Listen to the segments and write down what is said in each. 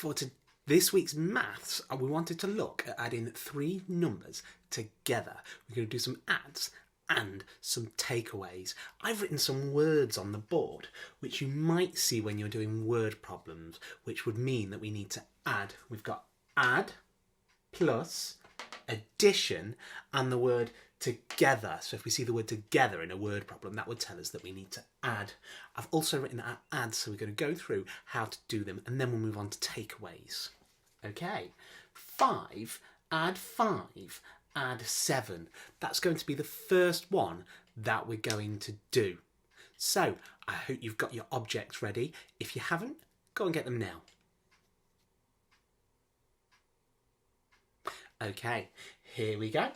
For this week's maths, we wanted to look at adding three numbers together. We're going to do some adds and some takeaways. I've written some words on the board, which you might see when you're doing word problems, which would mean that we need to add. We've got add, plus, addition, and the word together. So if we see the word together in a word problem, that would tell us that we need to add. I've also written our adds, so we're going to go through how to do them, and then we'll move on to takeaways. Okay, 5, add 5, add 7. That's going to be the first one that we're going to do. So I hope you've got your objects ready. If you haven't, go and get them now. Okay, here we go.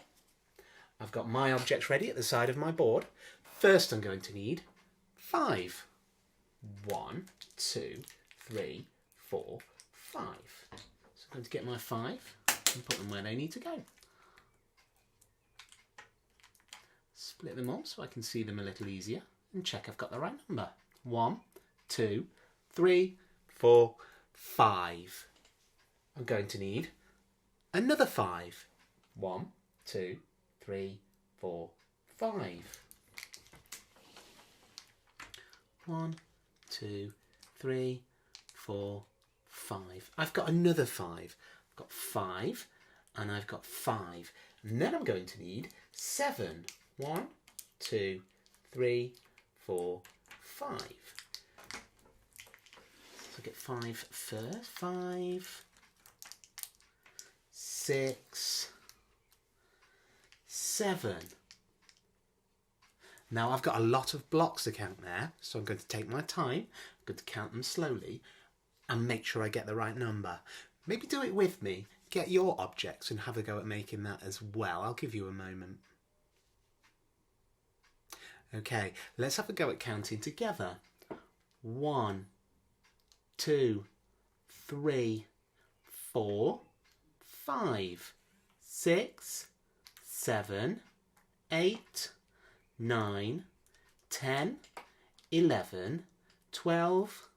I've got my objects ready at the side of my board. First I'm going to need 5. 1, 2, 3, 4, 5. So I'm going to get my 5 and put them where they need to go. Split them up so I can see them a little easier and check I've got the right number. 1, 2, 3, 4, 5. I'm going to need another 5. 1, 2, 3, 4, 5. 1, 2, 3, 4, 5. I've got another 5. I've got 5 and I've got 5. And then I'm going to need 7. 1, 2, 3, 4, 5. So get 5 first. 5, 6, 7. Now I've got a lot of blocks to count there, so I'm going to take my time. I'm going to count them slowly and make sure I get the right number. Maybe do it with me. Get your objects and have a go at making that as well. I'll give you a moment. Okay, let's have a go at counting together. 1, 2, 3, 4, 5, 6, 7, 8, 9, 10, 11, 12,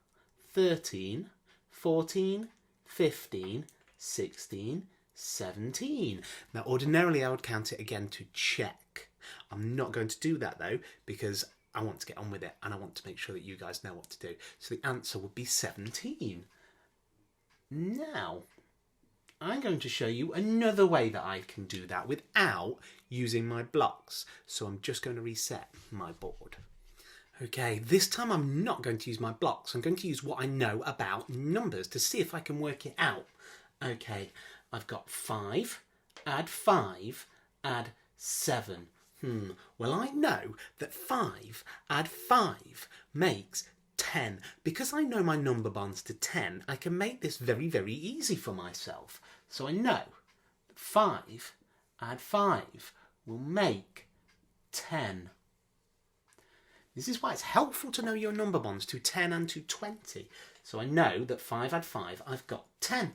13, 14, 15, 16, 17. Now ordinarily I would count it again to check. I'm not going to do that though because I want to get on with it and I want to make sure that you guys know what to do. So the answer would be 17. Now I'm going to show you another way that I can do that without using my blocks. So I'm just going to reset my board. Okay, this time I'm not going to use my blocks. I'm going to use what I know about numbers to see if I can work it out. Okay, I've got 5, add 5, add 7. Well, I know that 5 add 5 makes 10. Because I know my number bonds to 10, I can make this very, very easy for myself. So I know that 5 add 5 will make 10. This is why it's helpful to know your number bonds to 10 and to 20. So I know that 5 add 5, I've got 10.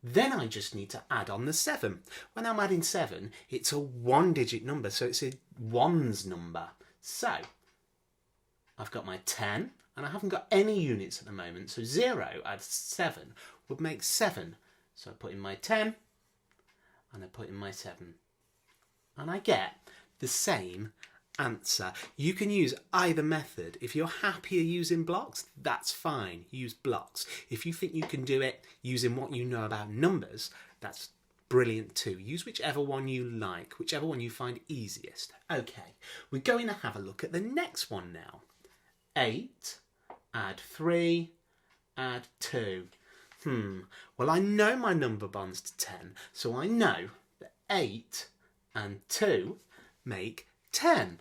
Then I just need to add on the 7. When I'm adding 7, it's a 1-digit number, so it's a ones number. So I've got my 10, and I haven't got any units at the moment, so 0 add 7 would make 7. So I put in my 10, and I put in my 7. And I get the same answer. You can use either method. If you're happier using blocks, that's fine. Use blocks. If you think you can do it using what you know about numbers, that's brilliant too. Use whichever one you like, whichever one you find easiest. Okay, we're going to have a look at the next one now. 8, add 3, add 2. Well, I know my number bonds to 10, so I know that 8 and 2 make 10.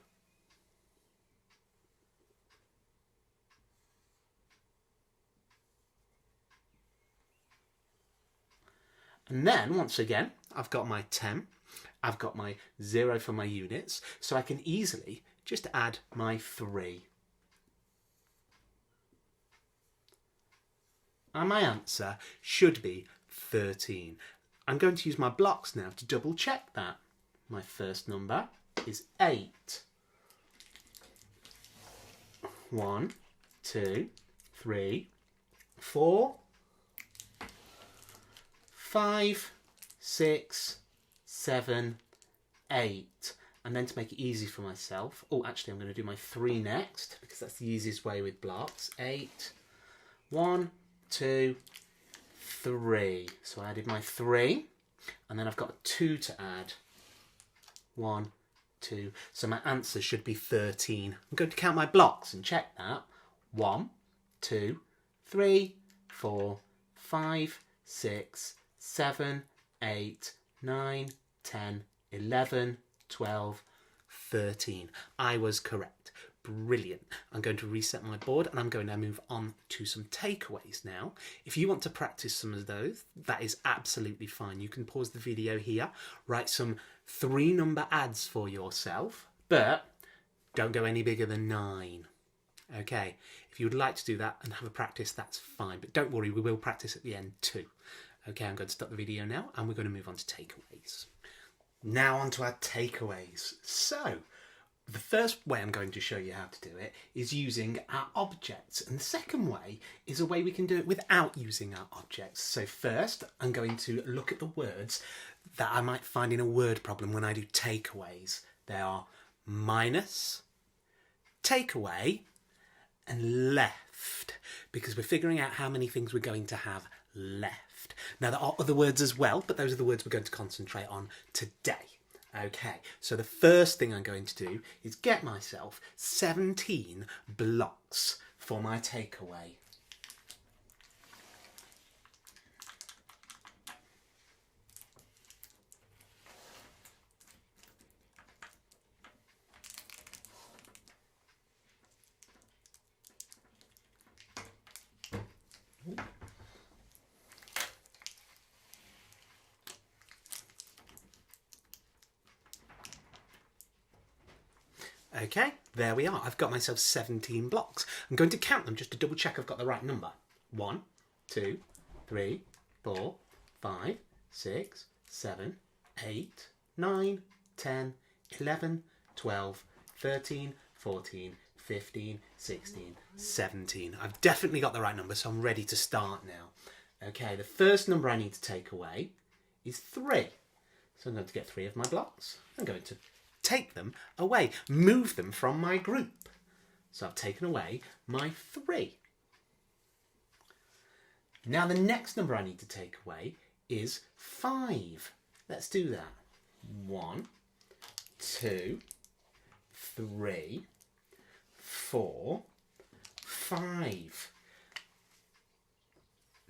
And then, once again, I've got my 10, I've got my 0 for my units, so I can easily just add my 3. And my answer should be 13. I'm going to use my blocks now to double check that. My first number is 8. 1, 2, 3, 4, 5, 6, 7, 8. And then to make it easy for myself, oh, actually I'm going to do my 3 next, because that's the easiest way with blocks. 8, 1, 2, 3. So I added my 3, and then I've got a 2 to add. 1, 2. So my answer should be 13. I'm going to count my blocks and check that. 1, 2, 3, 4, 5, 6, 7, 8, 9, 10, 11, 12, 13. I was correct. Brilliant. I'm going to reset my board and I'm going to move on to some takeaways now. If you want to practice some of those, that is absolutely fine. You can pause the video here, write some 3-number adds for yourself, but don't go any bigger than 9. Okay, if you would like to do that and have a practice, that's fine. But don't worry, we will practice at the end too. Okay, I'm going to stop the video now and we're going to move on to takeaways. Now on to our takeaways. So, the first way I'm going to show you how to do it is using our objects. And the second way is a way we can do it without using our objects. So first, I'm going to look at the words that I might find in a word problem when I do takeaways. They are minus, takeaway, and left, because we're figuring out how many things we're going to have left. Now there are other words as well, but those are the words we're going to concentrate on today. Okay, so the first thing I'm going to do is get myself 17 blocks for my takeaway. Okay, there we are. I've got myself 17 blocks. I'm going to count them just to double check I've got the right number. 1, 2, 3, 4, 5, 6, 7, 8, 9, 10, 11, 12, 13, 14, 15, 16, 17. I've definitely got the right number, so I'm ready to start now. Okay, the first number I need to take away is 3. So I'm going to get 3 of my blocks. I'm going to take them away, move them from my group. So I've taken away my 3. Now the next number I need to take away is 5. Let's do that. 1, 2, 3, 4, 5.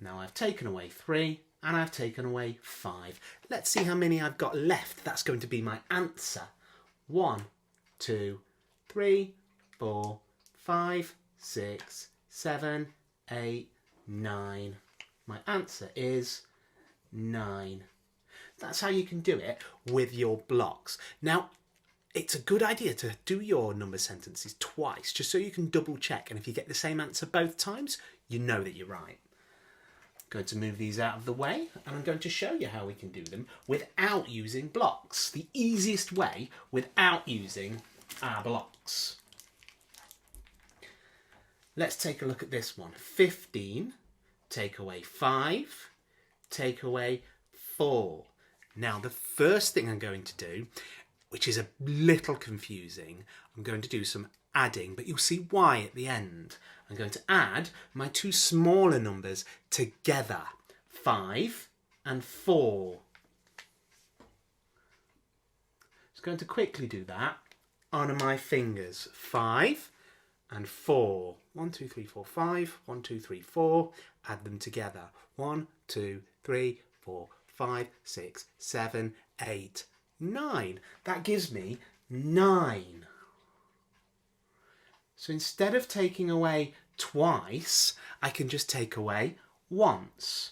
Now I've taken away 3 and I've taken away 5. Let's see how many I've got left. That's going to be my answer. 1, 2, 3, 4, 5, 6, 7, 8, 9. My answer is 9. That's how you can do it with your blocks. Now, it's a good idea to do your number sentences twice, just so you can double check. And if you get the same answer both times, you know that you're right. I'm going to move these out of the way and I'm going to show you how we can do them without using blocks. The easiest way without using our blocks. Let's take a look at this one. 15, take away 5, take away 4. Now the first thing I'm going to do, which is a little confusing, I'm going to do some adding, but you'll see why at the end. I'm going to add my 2 smaller numbers together, 5 and 4. Just going to quickly do that on my fingers. 5 and 4. 1, 2, 3, 4, 5. 1, 2, 3, 4. Add them together. 1, 2, 3, 4, 5, 6, 7, 8, 9. That gives me 9. So instead of taking away twice, I can just take away once.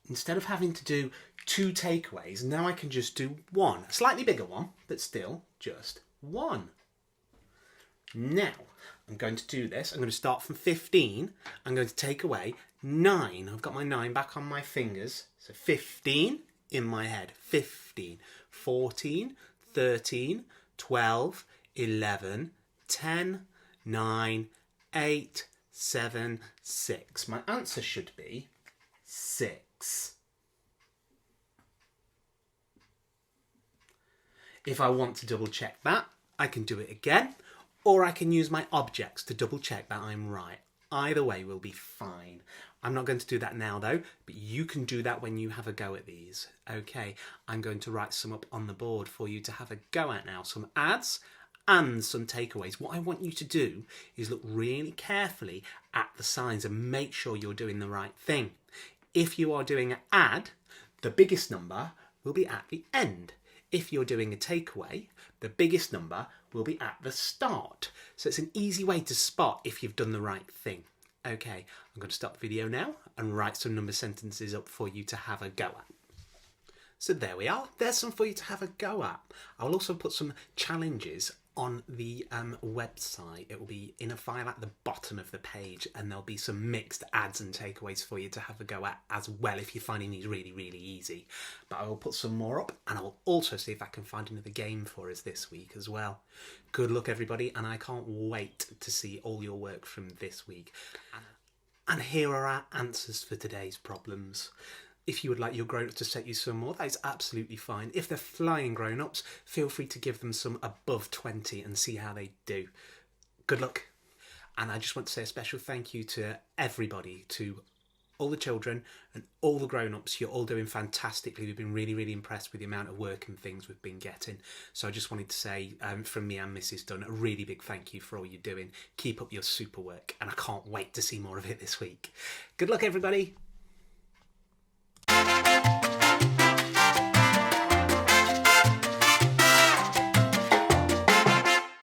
Instead of having to do 2 takeaways, now I can just do 1. A slightly bigger one, but still just 1. Now, I'm going to do this. I'm going to start from 15. I'm going to take away 9. I've got my 9 back on my fingers. So 15 in my head. 15, 14, 13, 12, 11, 10, 9, 8, 7, 6. My answer should be 6. If I want to double check that, I can do it again, or I can use my objects to double check that I'm right. Either way will be fine. I'm not going to do that now though, but you can do that when you have a go at these. Okay, I'm going to write some up on the board for you to have a go at now. Some adds and some takeaways. What I want you to do is look really carefully at the signs and make sure you're doing the right thing. If you are doing an add, the biggest number will be at the end. If you're doing a takeaway, the biggest number will be at the start. So it's an easy way to spot if you've done the right thing. Okay, I'm going to stop the video now and write some number sentences up for you to have a go at. So there we are. There's some for you to have a go at. I'll also put some challenges on the website. It will be in a file at the bottom of the page, and there'll be some mixed adds and takeaways for you to have a go at as well if you're finding these really, really easy. But I will put some more up, and I'll also see if I can find another game for us this week as well. Good luck, everybody, and I can't wait to see all your work from this week. And here are our answers for today's problems. If you would like your grown-ups to set you some more, that is absolutely fine. If they're flying grown-ups, feel free to give them some above 20 and see how they do. Good luck. And I just want to say a special thank you to everybody, to all the children and all the grown-ups. You're all doing fantastically. We've been really, really impressed with the amount of work and things we've been getting. So I just wanted to say, from me and Mrs. Dunn, a really big thank you for all you're doing. Keep up your super work, and I can't wait to see more of it this week. Good luck, everybody.